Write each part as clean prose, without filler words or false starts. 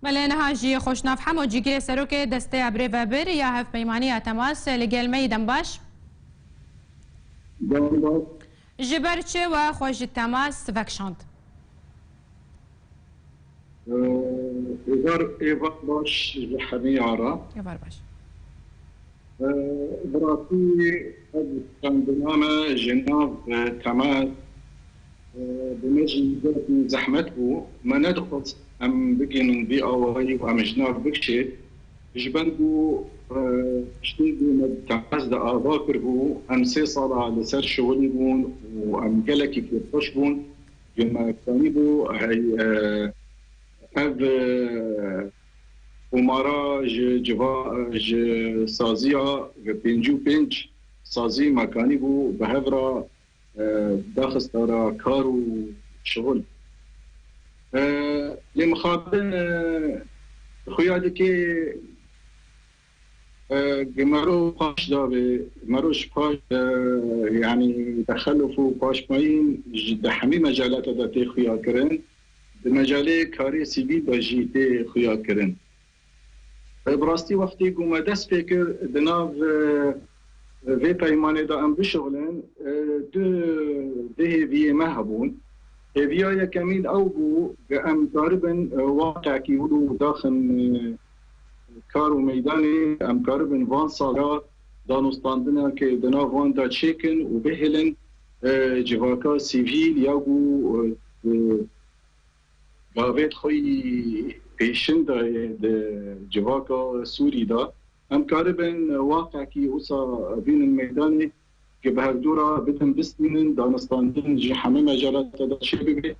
بله نهاجی خوشناف همو جیگیر سروک دسته ابری و بر یا هف پیمانی تماس لگل میدن باش جبر چه و خوش تماس وکشاند ایوار باش همه آرا ایوار باش براتی کندنام جناف تماس بمجي زحمت بو ما ندخل ام بقين بي اوهي وام جناف بكشي جبن بو شتي بو تماس دا اذاكر بو ام 3 صالة لسر شغلي بون وام قلكي في الطش بون يما كاني بو هاي اف ومارا ج سازيا بينجو بينج سازي مكاني بو بهفرا داخستارا كار وشغل لمخابن خويا دكي مرو باش دابي مروش باش يعني تخلفوا باش ماين جد حمي مجالات داتي خويا كرن بمجالي كاري سيبي بجيتي خويا كرن براستي وقتي قوم دست فكر دناف في پیمانه دا ام بشغلن ده هیویه مهبون هیویه کمین او بو ام داربن واقع کی ولو داخل کار و میدانی ام کاربن وان سالا دانستاندنا که دنا وان دا چیکن و بهلن جواکا سیویل یا بو گاوید خوی پیشن دا جواکا سوری دا ام کاربن واقع کی اوسا بین الميدان که به هر دورا بدن بستنین دانستاندن جی همه مجالات دا چه ببه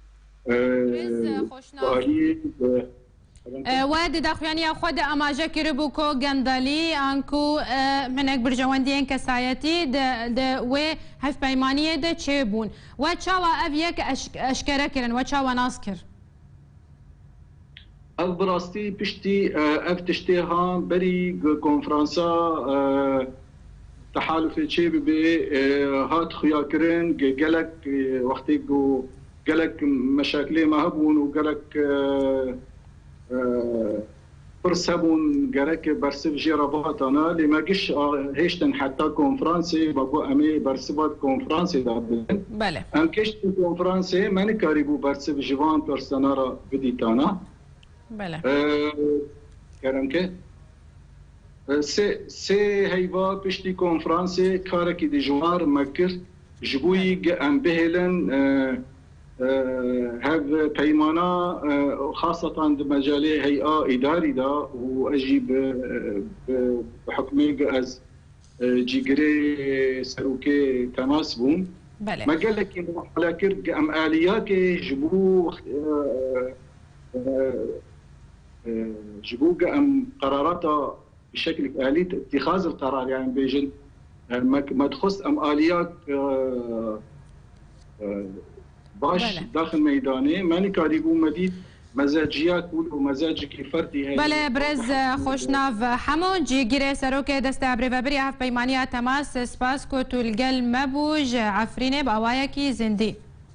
وادي داخواني خود اماجه كربو كو غندالي انكو منك برجواندين كسايتي د و هف بيمانيه د تشيبون وتشاوا افيك اشكره كرن وتشاوا ناسكر اف براستی پشتی اف تشتی ها بری کنفرانسا تحالف چه به هات خیا کرن گلک وقتی گو گلک مشاکل ما هبون و گلک فرسبون گلک برسف جراباتنا لما گش هشتن حتی کنفرانسی بگو امی برسفات کنفرانسی دادن بله ام کشت کنفرانسی من کاری بو برسف جوان پرسنارا بدیتانا بله کردم که سه هیوا پشتی کنفرانس کاری که دیجوار مکر جبوی ام بهلن هذا پیمانا خاصة بمجال هيئة إداري دا وأجيب بحكمي از جيجري سروكي تماس بون بله ما قال لك لكن ام آليات جبو جبوق ام قراراتها بشكل آلية اتخاذ القرار يعني بيجن ما تخص ام آليات باش داخل ميداني ماني كاريبو مديد مزاجيات ومزاجك فردي هي بله برز خوشناف همون جيگيري سروك دست ابري وبري هف بيمانية تماس سپاس کو تولگل مبوج عفرينه باوايا کی زندي